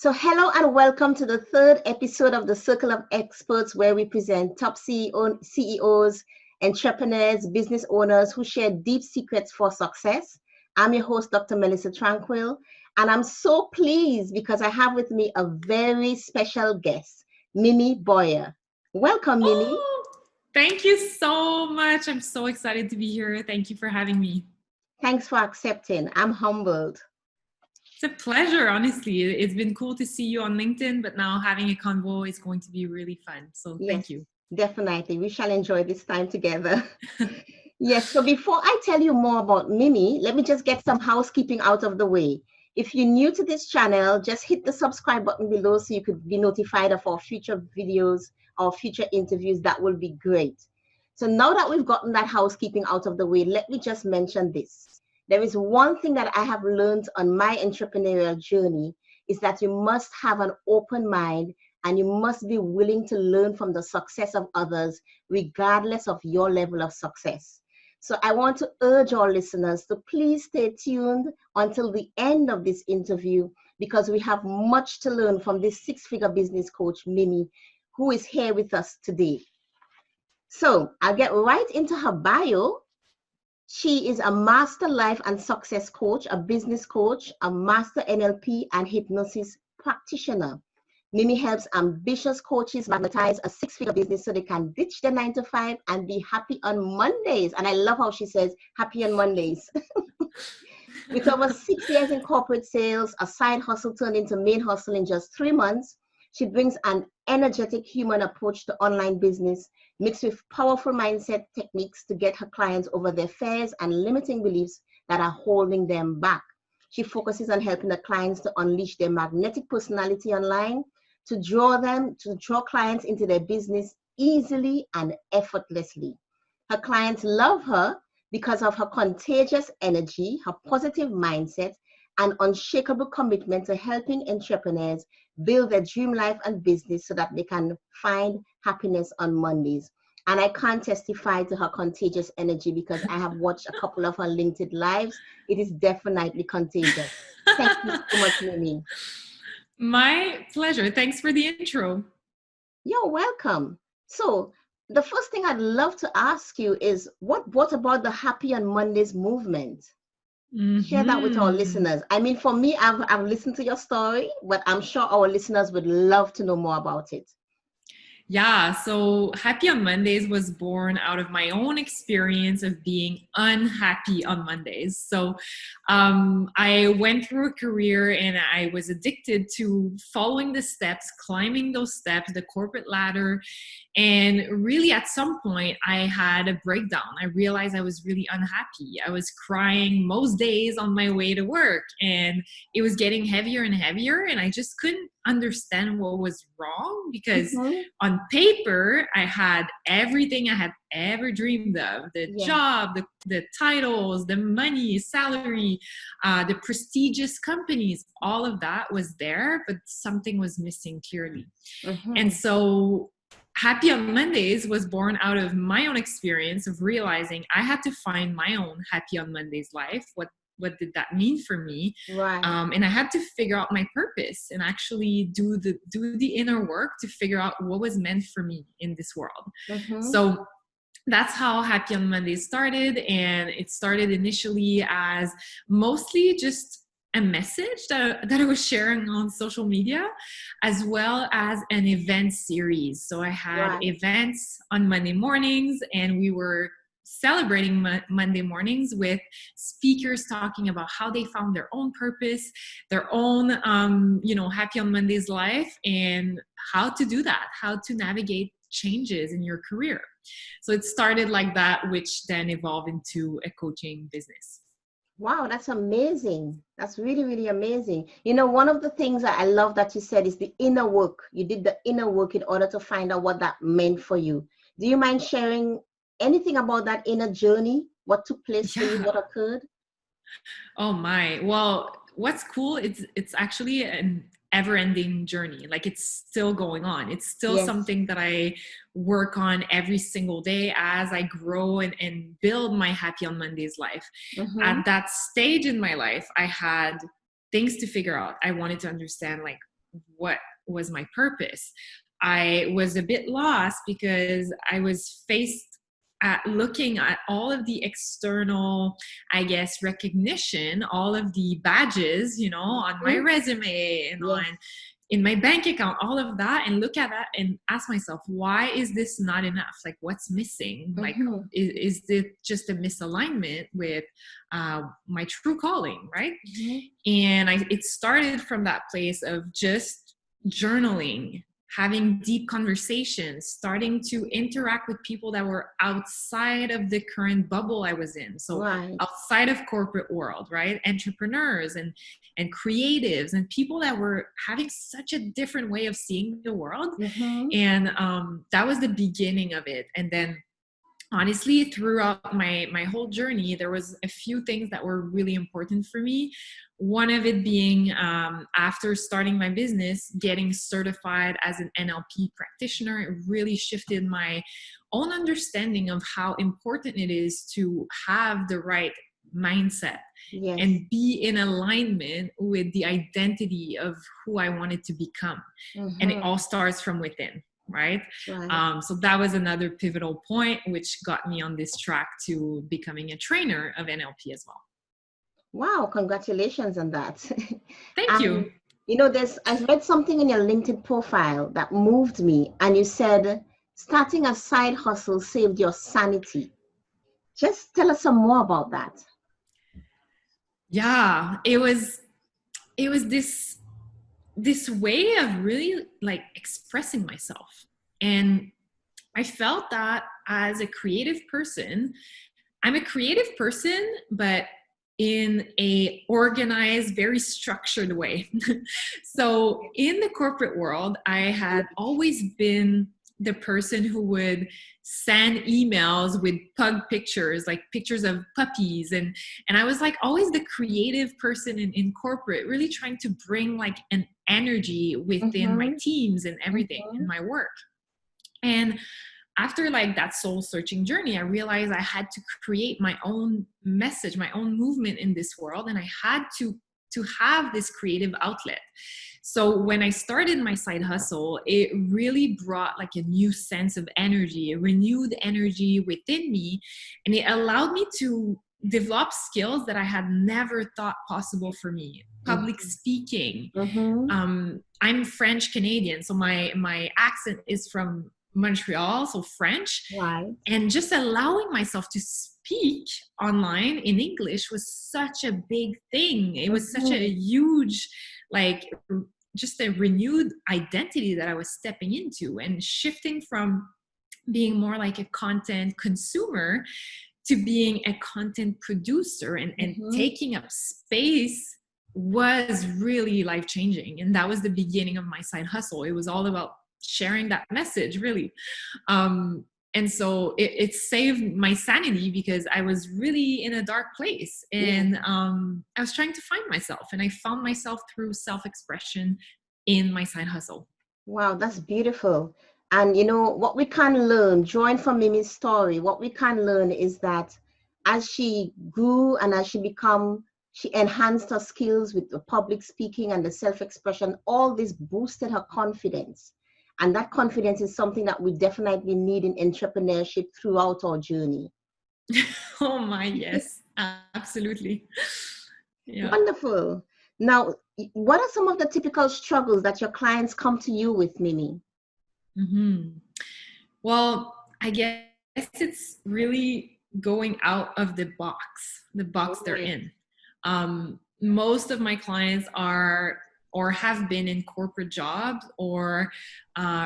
So hello and welcome to the third episode of the Circle of Experts, where we present top CEOs, entrepreneurs, business owners who share deep secrets for success. I'm your host, Dr. Melissa Tranquille, and I'm so pleased because I have with me a very special guest, Mimi Boyer. Welcome, Mimi. Oh, thank you so much. I'm so excited to be here. Thank you for having me. Thanks for accepting. I'm humbled. It's a pleasure, honestly. It's been cool to see you on LinkedIn, but now having a convo is going to be really fun. So thank Yes, you. definitely. We shall enjoy this time together. Yes, so before I tell you more about Mimi, let me just get some housekeeping out of the way. If you're new to this channel, just hit the subscribe button below so you could be notified of our future videos or future interviews. That will be great. So now that we've gotten that housekeeping out of the way, let me just mention this. There is one thing that I have learned on my entrepreneurial journey is that you must have an open mind and you must be willing to learn from the success of others, regardless of your level of success. So I want to urge our listeners to please stay tuned until the end of this interview because we have much to learn from this six-figure business coach, Mimi, who is here with us today. So I'll get right into her bio. She is a master life and success coach, a business coach, a master NLP and hypnosis practitioner. Mimi helps ambitious coaches magnetize a six-figure business so they can ditch their 9 to 5 and be happy on Mondays. And I love how she says happy on Mondays. With over 6 years in corporate sales, a side hustle turned into main hustle in just 3 months, she brings an energetic human approach to online business, mixed with powerful mindset techniques to get her clients over their fears and limiting beliefs that are holding them back. She focuses on helping the clients to unleash their magnetic personality online, to draw clients into their business easily and effortlessly. Her clients love her because of her contagious energy, her positive mindset, and unshakable commitment to helping entrepreneurs build their dream life and business so that they can find happiness on Mondays. And I can't testify to her contagious energy because I have watched a couple of her LinkedIn lives. It is definitely contagious. Thank you so much, Mimi. My pleasure. Thanks for the intro. You're welcome. So the first thing I'd love to ask you is what about the Happy on Mondays movement? Share that with our listeners. I mean, for me, I've listened to your story, but I'm sure our listeners would love to know more about it. Yeah, so Happy on Mondays was born out of my own experience of being unhappy on Mondays. So I went through a career and I was addicted to following the steps, climbing those steps, the corporate ladder. And really, at some point, I had a breakdown. I realized I was really unhappy. I was crying most days on my way to work, and it was getting heavier and heavier. And I just couldn't understand what was wrong because on paper, I had everything I had ever dreamed of: the job, the titles, the money, salary, the prestigious companies. All of that was there, but something was missing clearly. And so Happy on Mondays was born out of my own experience of realizing I had to find my own Happy on Mondays life. What did that mean for me? Right. And I had to figure out my purpose and actually do the inner work to figure out what was meant for me in this world. So that's how Happy on Mondays started. And it started initially as mostly just a message that I was sharing on social media, as well as an event series. So I had events on Monday mornings, and we were celebrating Monday mornings with speakers talking about how they found their own purpose, their own, Happy on Mondays life, and how to do that, how to navigate changes in your career. So it started like that, which then evolved into a coaching business. Wow, that's amazing. That's really, really amazing. You know, one of the things that I love that you said is the inner work. You did the inner work in order to find out what that meant for you. Do you mind sharing anything about that inner journey? What took place for you? What occurred? Oh my. Well, what's cool, it's actually an ever-ending journey. Like, it's still going on. It's still something that I work on every single day as I grow and build my Happy on Mondays life. At that stage in my life, I had things to figure out. I wanted to understand, like, what was my purpose. I was a bit lost because I was faced at looking at all of the external, I guess, recognition, all of the badges, you know, on my resume and Yes. on in my bank account, all of that, and look at that and ask myself, why is this not enough? Like, what's missing? Like, is it just a misalignment with my true calling, right? And it started from that place of just journaling, having deep conversations, starting to interact with people that were outside of the current bubble I was in. So outside of corporate world, right? Entrepreneurs and creatives and people that were having such a different way of seeing the world. And that was the beginning of it. And then honestly, throughout my whole journey, there was a few things that were really important for me. One of it being, after starting my business, getting certified as an NLP practitioner. It really shifted my own understanding of how important it is to have the right mindset and be in alignment with the identity of who I wanted to become. And it all starts from within. Right. So that was another pivotal point, which got me on this track to becoming a trainer of NLP as well. Wow, congratulations on that. Thank you. You know, I read something in your LinkedIn profile that moved me, and you said starting a side hustle saved your sanity. Just tell us some more about that. Yeah, it was this way of really like expressing myself. And I felt that as a creative person, I'm a creative person, but in a organized, very structured way. So in the corporate world, I had always been the person who would send emails with pug pictures, like pictures of puppies. And I was like always the creative person in corporate, really trying to bring like an energy within my teams and everything in my work. And after like that soul searching journey, I realized I had to create my own message, my own movement in this world. And I had to have this creative outlet. So when I started my side hustle, it really brought like a new sense of energy, a renewed energy within me. And it allowed me to develop skills that I had never thought possible for me. Public speaking. I'm French Canadian, so my accent is from Montreal, so French. And just allowing myself to speak online in English was such a big thing. It was such a huge, like, just a renewed identity that I was stepping into, and shifting from being more like a content consumer to being a content producer and taking up space was really life-changing. And that was the beginning of my side hustle. It was all about sharing that message, really. And so it saved my sanity, because I was really in a dark place, and I was trying to find myself, and I found myself through self-expression in my side hustle. Wow, that's beautiful. And you know what we can learn, drawing from Mimi's story, what we can learn is that as she grew and as she enhanced her skills with the public speaking and the self-expression, all this boosted her confidence. And that confidence is something that we definitely need in entrepreneurship throughout our journey. Oh my, yes, absolutely. Yeah. Wonderful. Now, what are some of the typical struggles that your clients come to you with, Mimi? Well, I guess it's really going out of the box they're in. Most of my clients are or have been in corporate jobs, or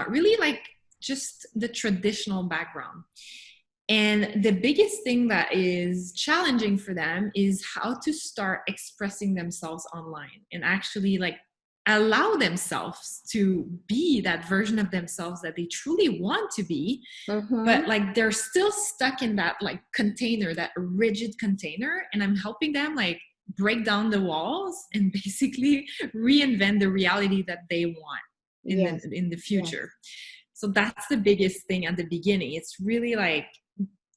really like just the traditional background. And the biggest thing that is challenging for them is how to start expressing themselves online and actually like allow themselves to be that version of themselves that they truly want to be. But like they're still stuck in that like container, that rigid container. And I'm helping them like break down the walls and basically reinvent the reality that they want in the future. So that's the biggest thing at the beginning. It's really like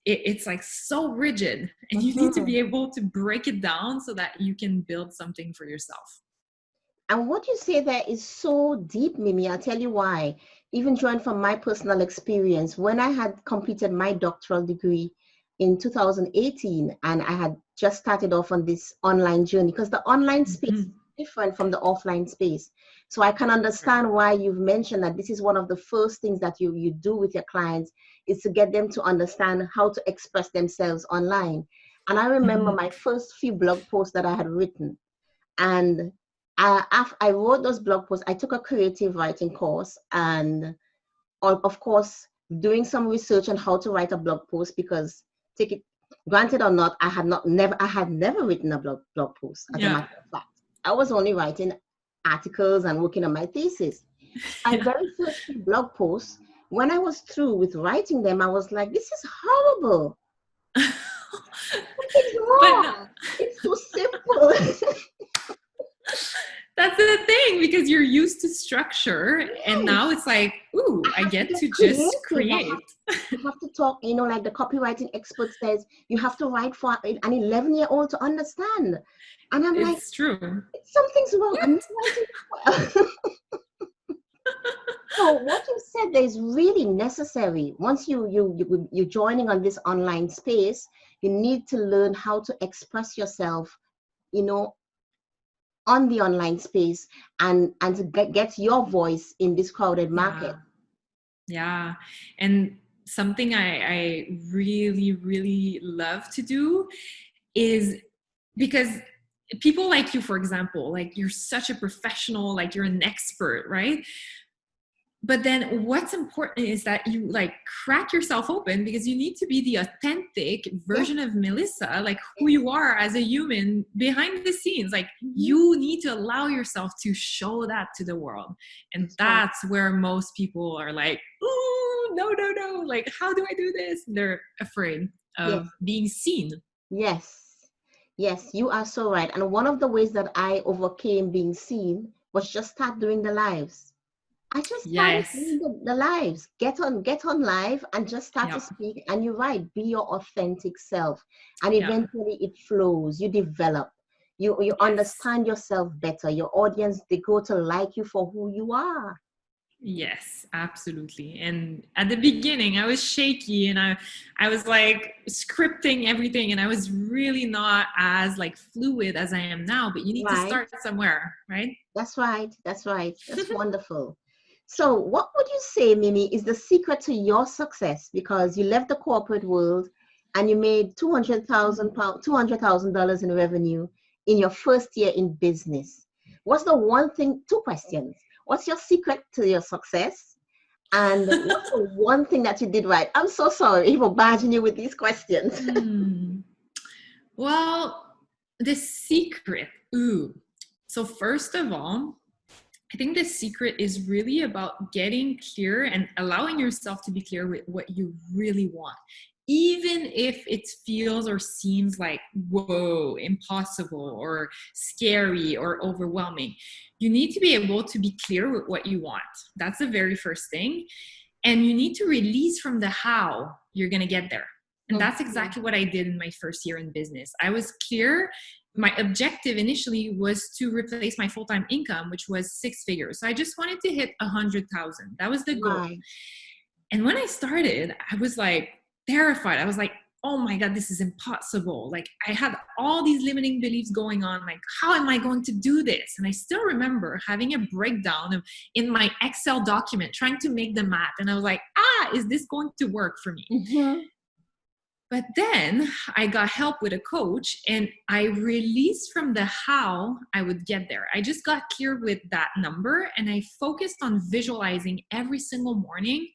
it's like so rigid, and you need to be able to break it down so that you can build something for yourself. And what you say there is so deep, Mimi. I'll tell you why. Even drawing from my personal experience, when I had completed my doctoral degree in 2018, and I had just started off on this online journey, because the online space is Mhm. different from the offline space. So I can understand why you've mentioned that this is one of the first things that you do with your clients, is to get them to understand how to express themselves online. And I remember Mhm. my first few blog posts that I had written. And after I wrote those blog posts, I took a creative writing course, and of course, doing some research on how to write a blog post, because take it granted or not, I had never written a blog post. As a Yeah. matter of fact, I was only writing articles and working on my thesis. My Yeah. very first few blog posts, when I was through with writing them, I was like, this is horrible. Something's But no, wrong. It's too simple. that's the thing, because you're used to structure and now Yes. it's like, ooh, I I have to get get to just creative. create. I have to talk, like the copywriting expert says, you have to write for an 11-year-old to understand. And I'm like, It's true. something's wrong. I'm What? not writing well. So what you said there is really necessary. Once you're joining on this online space, you need to learn how to express yourself, you know, on the online space, and to get your voice in this crowded Yeah. market. Yeah. And something I really, really love to do is, because people like you, for example, like you're such a professional, like you're an expert, right? But then what's important is that you like crack yourself open, because you need to be the authentic Yes, version of Melissa, like who yes. you are as a human behind the scenes. Like Mhm. you need to allow yourself to show that to the world. And That's right. that's where most people are like, oh, no, no, no. Like, how do I do this? They're afraid Yes. of being seen. Yes, yes, you are so right. And one of the ways that I overcame being seen was just start doing the lives. I just started Yes. doing the lives. Get on live and just start to Yeah. speak. And you're right, be your authentic self. And Yeah. eventually it flows. You develop. You Yes. understand yourself better. Your audience, they go to like you for who you are. Yes, absolutely. And at the beginning, I was shaky and I was like scripting everything, and I was really not as like fluid as I am now, but you need to Right. start somewhere, right? That's right. That's right. That's wonderful. So, what would you say, Mimi, is the secret to your success? Because you left the corporate world and you made £200,000, $200,000 in revenue in your first year in business. What's the one thing? Two questions. What's your secret to your success? And what's the one thing that you did right? I'm so sorry for barging you with these questions. Hmm. Well, the secret. Ooh. So first of all, I think the secret is really about getting clear and allowing yourself to be clear with what you really want. Even if it feels or seems like, whoa, impossible or scary or overwhelming, you need to be able to be clear with what you want. That's the very first thing. And you need to release from the how you're going to get there. And that's Mhm. exactly what I did in my first year in business. I was clear. My objective initially was to replace my full-time income, which was 6 figures. So I just wanted to hit 100,000. That was the goal. Right. And when I started, I was like terrified. I was like, oh my God, this is impossible. Like I had all these limiting beliefs going on. Like, how am I going to do this? And I still remember having a breakdown in my Excel document, trying to make the math. And I was like, is this going to work for me? Mhm. But then I got help with a coach, and I released from the how I would get there. I just got clear with that number, and I focused on visualizing every single morning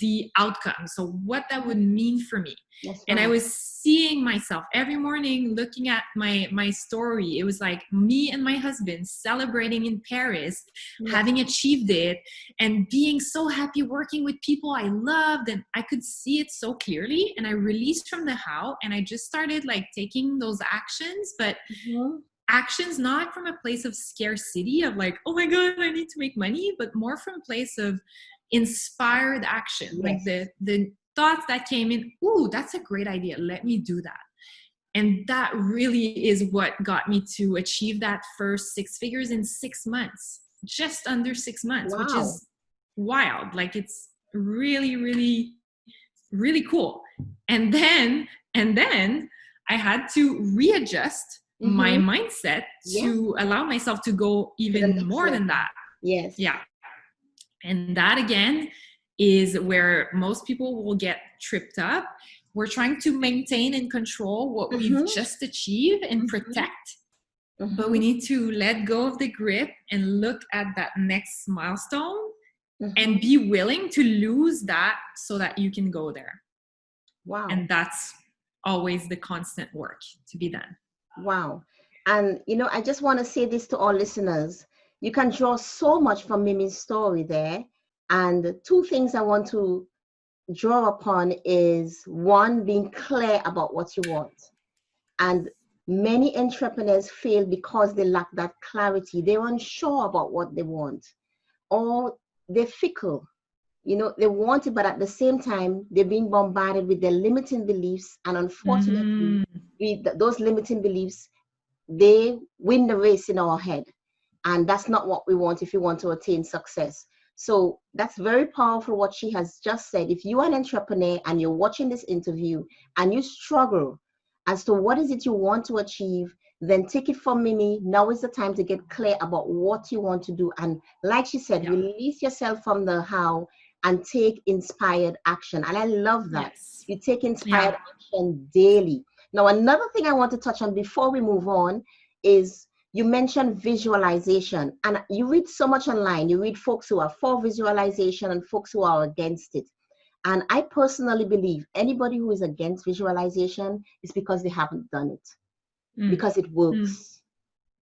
the outcome. So what that would mean for me. That's And I right. was seeing myself every morning looking at my story. It was like me and my husband celebrating in Paris, Yes. having achieved it, and being so happy working with people I loved. And I could see it so clearly. And I released from the how, and I just started like taking those actions, but Mhm. actions not from a place of scarcity of like, oh my God, I need to make money, but more from a place of inspired action, like Yes. the thoughts that came in. Ooh, that's a great idea, let me do that. And that really is what got me to achieve that first 6 figures in 6 months, just under 6 months, which Wow. is wild. Like, it's really, really, really cool. And then I had to readjust my Mm-hmm. mindset Yeah. to allow myself to go To the even next more than level. that. Yes. Yeah. And that again is where most people will get tripped up. We're trying to maintain and control what we've Mm-hmm. just achieved and Mm-hmm. protect, but we Mm-hmm. need to let go of the grip and look at that next milestone and Mm-hmm. be willing to lose that so that you can go there. Wow. And that's always the constant work to be done. Wow. And, I just want to say this to all listeners. You can draw so much from Mimi's story there. And two things I want to draw upon is one, being clear about what you want. And many entrepreneurs fail because they lack that clarity. They're unsure about what they want, or they're fickle. They want it, but at the same time, they're being bombarded with their limiting beliefs. And unfortunately, Mm-hmm. those limiting beliefs, they win the race in our head. And that's not what we want if you want to attain success. So that's very powerful what she has just said. If you are an entrepreneur and you're watching this interview and you struggle as to what is it you want to achieve, then take it from Mimi. Now is the time to get clear about what you want to do. And like she said, Yeah. release yourself from the how and take inspired action. And I love that. Yes. You take inspired Yeah. action daily. Now, another thing I want to touch on before we move on is you mentioned visualization, and you read so much online. You read folks who are for visualization and folks who are against it. And I personally believe anybody who is against visualization is because they haven't done it, Mm. because it Mm. works.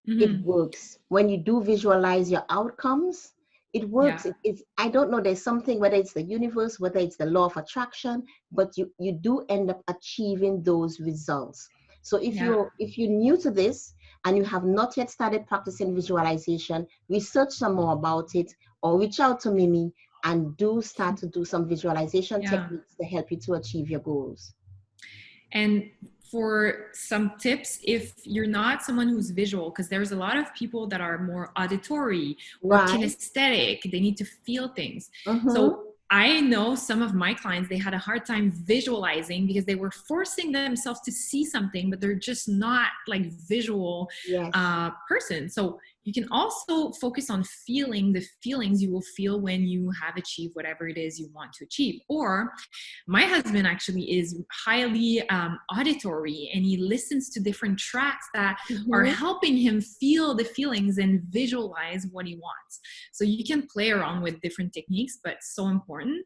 It Mm-hmm. works. When you do visualize your outcomes, it Yeah. works. It's, I don't know, there's something, whether it's the universe, whether it's the law of attraction, but you do end up achieving those results. So Yeah. if you're new to this and you have not yet started practicing visualization, research some more about it, or reach out to Mimi and do start to do some visualization Yeah. techniques to help you to achieve your goals. And for some tips, if you're not someone who's visual, because there's a lot of people that are more auditory or Right? kinesthetic, they need to feel things. Mm-hmm. So I know some of my clients, they had a hard time visualizing because they were forcing themselves to see something, but they're just not like visual Yes. person. So you can also focus on feeling the feelings you will feel when you have achieved whatever it is you want to achieve. Or my husband actually is highly auditory, and he listens to different tracks that are Mm-hmm. helping him feel the feelings and visualize what he wants. So you can play around with different techniques, but so important.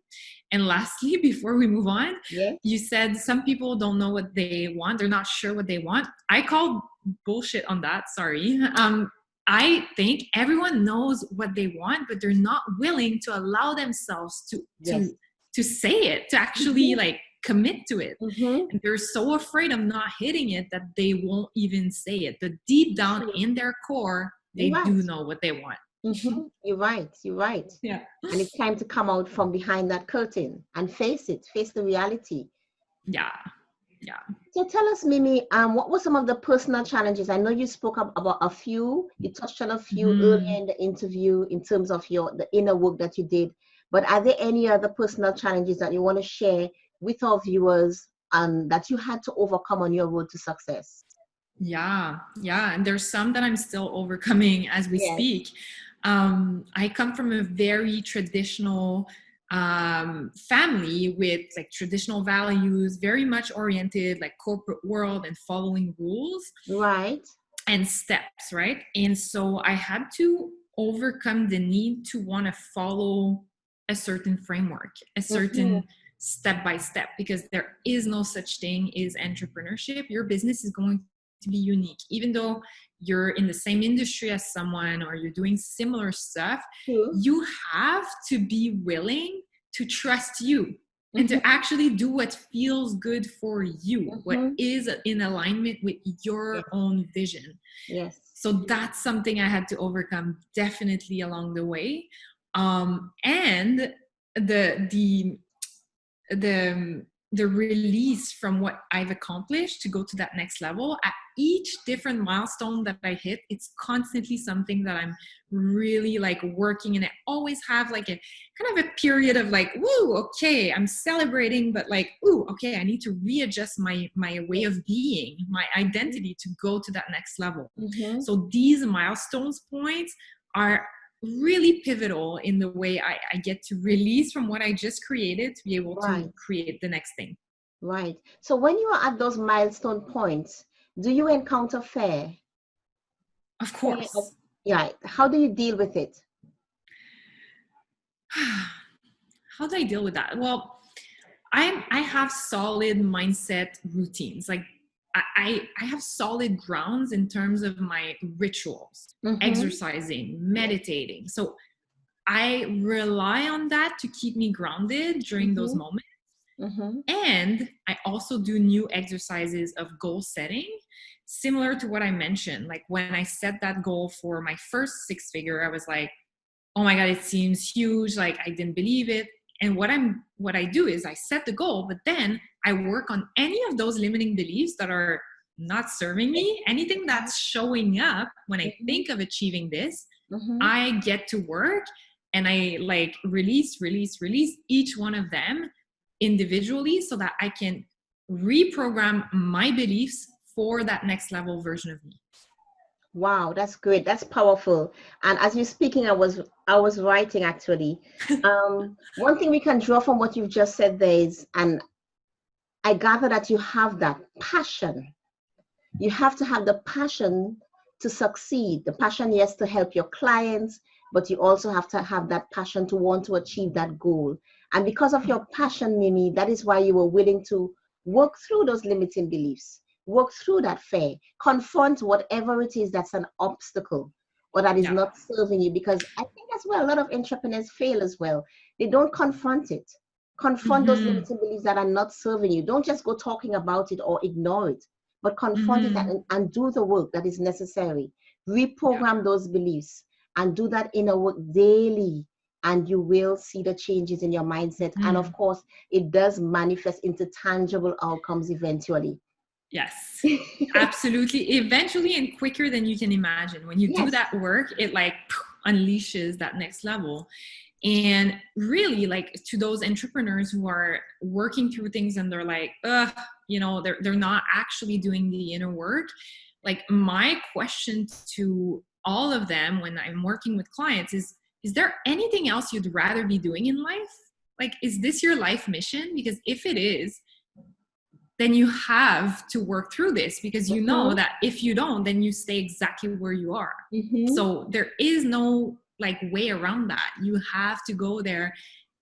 And lastly, before we move on, Yes. you said some people don't know what they want. They're not sure what they want. I call bullshit on that. Sorry. I think everyone knows what they want, but they're not willing to allow themselves to Yes. say it, to actually Mm-hmm. like commit to it. Mm-hmm. And they're so afraid of not hitting it that they won't even say it. But deep down True. in their core, You're they do right. know what they want. Mm-hmm. You're right. You're right. Yeah. And it's time to come out from behind that curtain and face it, face the reality. Yeah. Yeah. So tell us, Mimi, what were some of the personal challenges? I know you spoke about a few, you touched on a few earlier Mhm. in the interview in terms of the inner work that you did, but are there any other personal challenges that you want to share with our viewers that you had to overcome on your road to success? Yeah, yeah. And there's some that I'm still overcoming as we Yes. speak. I come from a very traditional family with like traditional values, very much oriented like corporate world and following rules Right. and steps, right? And so I had to overcome the need to want to follow a certain framework, a Mm-hmm. certain step by step, because there is no such thing as entrepreneurship. Your business is going to be unique, even though you're in the same industry as someone or you're doing similar stuff. True. You have to be willing to trust you and Mm-hmm. to actually do what feels good for you, what Mm-hmm. is in alignment with your Yes. own vision. Yes. So that's something I had to overcome definitely along the way. And the the release from what I've accomplished to go to that next level. At each different milestone that I hit, it's constantly something that I'm really like working, and I always have like a kind of a period of like, woo, okay, I'm celebrating, but like, ooh, okay, I need to readjust my way of being, my identity to go to that next level. Mm-hmm. So these milestones points are really pivotal in the way I get to release from what I just created to be able Right. to create the next thing. Right. So when you are at those milestone points, do you encounter fear? Of Fear of, course. yeah. How do you deal with it? How do I deal with that? Well, I have solid mindset routines. Like I have solid grounds in terms of my rituals, Mm-hmm. exercising, meditating. So I rely on that to keep me grounded during those Mm-hmm. moments. Mm-hmm. And I also do new exercises of goal setting, similar to what I mentioned. Like when I set that goal for my first six figure, I was like, oh my God, it seems huge. Like I didn't believe it. And what I do is I set the goal, but then I work on any of those limiting beliefs that are not serving me. Anything that's showing up when I Mm-hmm. think of achieving this, Mm-hmm. I get to work and I like release each one of them individually so that I can reprogram my beliefs for that next level version of me. Wow, that's great. That's powerful. And as you're speaking, I was writing actually. One thing we can draw from what you've just said there is, and I gather that you have that passion. You have to have the passion to succeed. The passion, yes, to help your clients, but you also have to have that passion to want to achieve that goal. And because of your passion, Mimi, that is why you were willing to work through those limiting beliefs, work through that fear, confront whatever it is that's an obstacle or that is Yeah. not serving you. Because I think as well, a lot of entrepreneurs fail as well. They don't confront it. Confront those Mm-hmm. limiting beliefs that are not serving you. Don't just go talking about it or ignore it, but confront it Mm-hmm. and do the work that is necessary. Yeah. Reprogram those beliefs and do that inner work daily, and you will see the changes in your mindset. And of Mm. course, it does manifest into tangible outcomes eventually. Yes, absolutely. Eventually and quicker than you can imagine. When you do Yes. that work, it like unleashes that next level. And really, like to those entrepreneurs who are working through things and they're like, they're not actually doing the inner work. Like my question to all of them when I'm working with clients is there anything else you'd rather be doing in life? Like, is this your life mission? Because if it is, then you have to work through this, because you know Mm-hmm. that if you don't, then you stay exactly where you are. Mm-hmm. So there is no like way around that. You have to go there.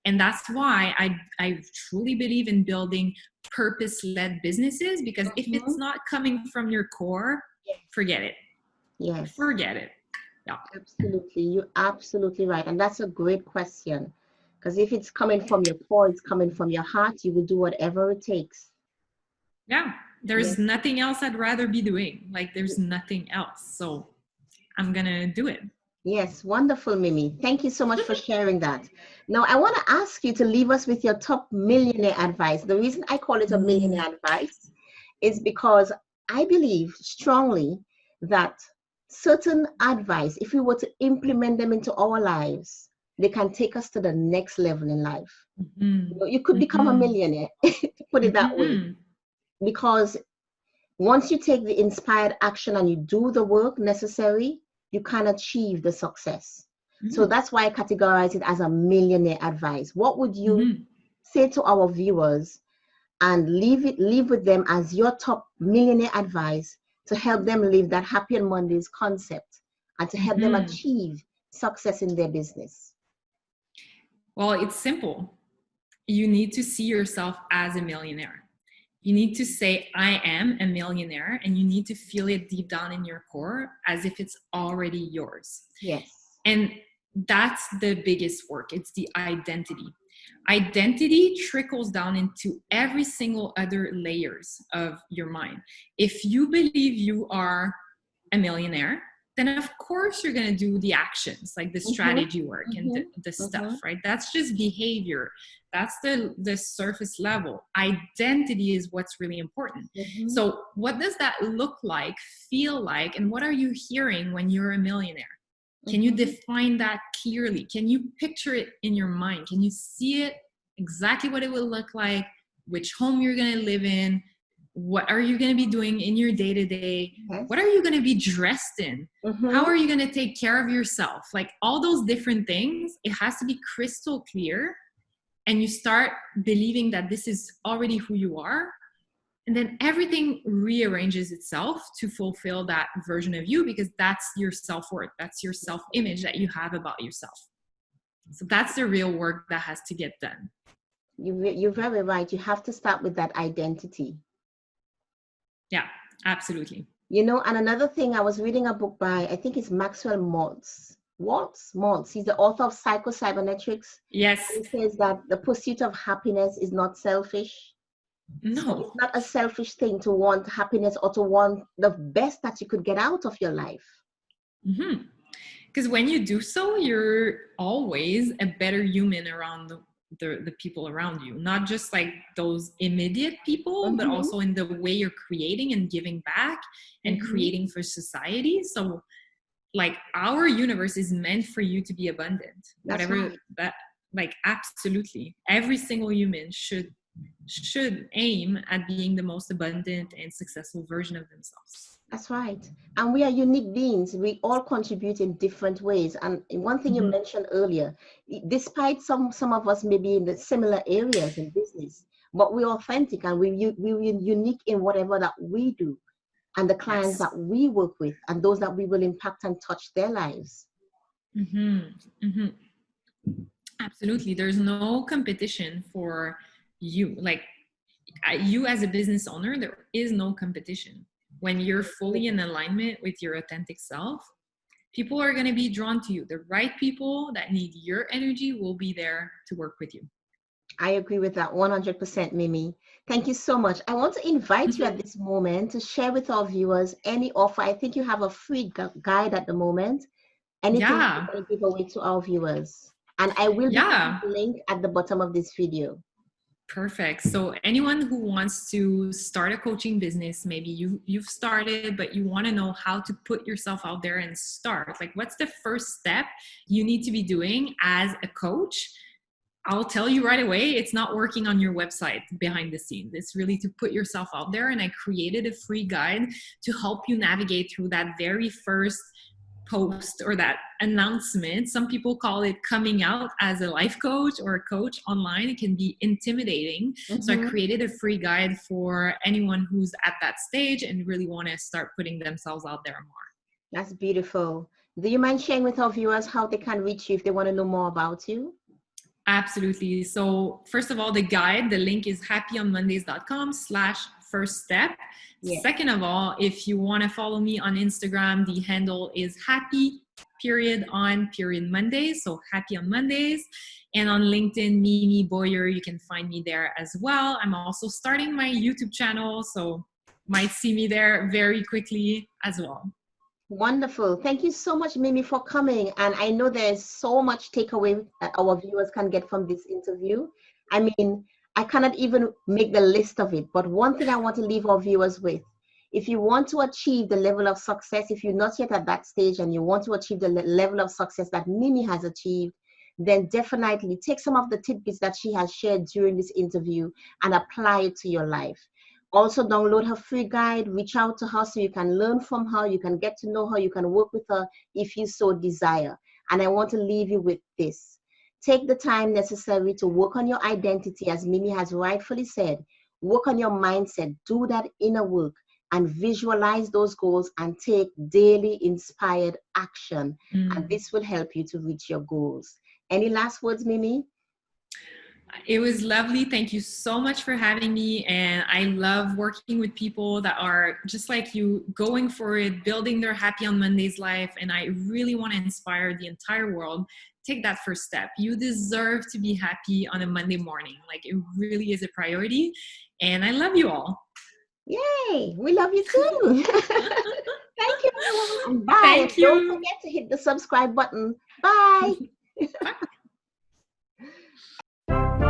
And that's why I truly believe in building purpose-led businesses, because if it's Mm-hmm. not coming from your core, forget it. Yes, Forget it. Yeah. absolutely. You're absolutely right. And that's a great question. Because if it's coming from your core, it's coming from your heart, you will do whatever it takes. Yeah. There's Yes. nothing else I'd rather be doing. Like there's nothing else. So I'm gonna do it. Yes, wonderful, Mimi. Thank you so much for sharing that. Now, I want to ask you to leave us with your top millionaire advice. The reason I call it a Ooh. millionaire advice is because I believe strongly that certain advice, if we were to implement them into our lives, they can take us to the next level in life. Mm-hmm. You could become a Mm-hmm. millionaire, to put it that way, Mm-hmm. because once you take the inspired action and you do the work necessary, you can achieve the success. So Mm-hmm. that's why I categorize it as a millionaire advice. What would you Mm-hmm. say to our viewers and leave with them as your top millionaire advice to help them live that Happy on Mondays concept and to help them Mm-hmm. achieve success in their business? Well, it's simple. You need to see yourself as a millionaire. You need to say, I am a millionaire, and you need to feel it deep down in your core as if it's already yours. Yes. And that's the biggest work. It's the identity. Identity trickles down into every single other layers of your mind. If you believe you are a millionaire, then of course you're going to do the actions, like the strategy work and the stuff, right? That's just behavior. That's the surface level. Identity is what's really important. So what does that look like, feel like, and what are you hearing when you're a millionaire? Can you define that clearly? Can you picture it in your mind? Can you see it exactly what it will look like, which home you're going to live in? What are you going to be doing in your day-to-day? What are you going to be dressed in? How are you going to take care of yourself? Like all those different things, it has to be crystal clear. And you start believing that this is already who you are. And then everything rearranges itself to fulfill that version of you, because that's your self-worth. That's your self-image that you have about yourself. So that's the real work that has to get done. You're very right. You have to start with that identity. Yeah, absolutely. You know, and another thing, I was reading a book by, I think it's Maxwell Maltz. He's the author of Psycho-Cybernetics. Yes. He says that the pursuit of happiness is not selfish. No. So it's not a selfish thing to want happiness or to want the best that you could get out of your life. Because when you do so, you're always a better human around the people around you, not just like those immediate people, but also in the way you're creating and giving back and creating for society. So like our universe is meant for you to be abundant. That's whatever right. that, like, absolutely every single human should aim at being the most abundant and successful version of themselves. That's right. And we are unique beings. We all contribute in different ways. And one thing you mentioned earlier, despite some of us may be in the similar areas in business, but we're authentic and we're unique in whatever that we do, and the clients that we work with, and those that we will impact and touch their lives. Absolutely. There's no competition for you. Like you as a business owner, there is no competition. When you're fully in alignment with your authentic self, people are going to be drawn to you. The right people that need your energy will be there to work with you. I agree with that 100%, Mimi. Thank you so much. I want to invite you at this moment to share with our viewers any offer. I think you have a free guide at the moment. Anything that you want to give away to our viewers. And I will be putting the link at the bottom of this video. Perfect. So anyone who wants to start a coaching business, maybe you've started, but you want to know how to put yourself out there and start. Like, what's the first step you need to be doing as a coach? I'll tell you right away, it's not working on your website behind the scenes. It's really to put yourself out there. And I created a free guide to help you navigate through that very first post or that announcement. Some people call it coming out as a life coach or a coach online. It can be intimidating. So I created a free guide for anyone who's at that stage and really want to start putting themselves out there more. That's beautiful. Do you mind sharing with our viewers how they can reach you if they want to know more about you? Absolutely. So first of all, the guide, the link is happyonmondays.com/first step. Yeah. Second of all, if you want to follow me on Instagram, the handle is happy_on_Mondays. So happy on Mondays. And on LinkedIn, Mimi Boyer, you can find me there as well. I'm also starting my YouTube channel, so might see me there very quickly as well. Wonderful. Thank you so much, Mimi, for coming. And I know there's so much takeaway that our viewers can get from this interview. I mean, I cannot even make the list of it. But one thing I want to leave our viewers with, if you want to achieve the level of success, if you're not yet at that stage and you want to achieve the level of success that Mimi has achieved, then definitely take some of the tidbits that she has shared during this interview and apply it to your life. Also, download her free guide, reach out to her so you can learn from her, you can get to know her, you can work with her if you so desire. And I want to leave you with this. Take the time necessary to work on your identity, as Mimi has rightfully said. Work on your mindset, do that inner work, and visualize those goals and take daily inspired action. And this will help you to reach your goals. Any last words, Mimi? It was lovely. Thank you so much for having me. And I love working with people that are just like you, going for it, building their happy on Mondays life. And I really want to inspire the entire world. Take that first step. You deserve to be happy on a Monday morning. Like, it really is a priority. And I love you all. Yay! We love you too. Thank you, everyone. And bye. Thank And don't you. forget to hit the subscribe button. Bye. Bye.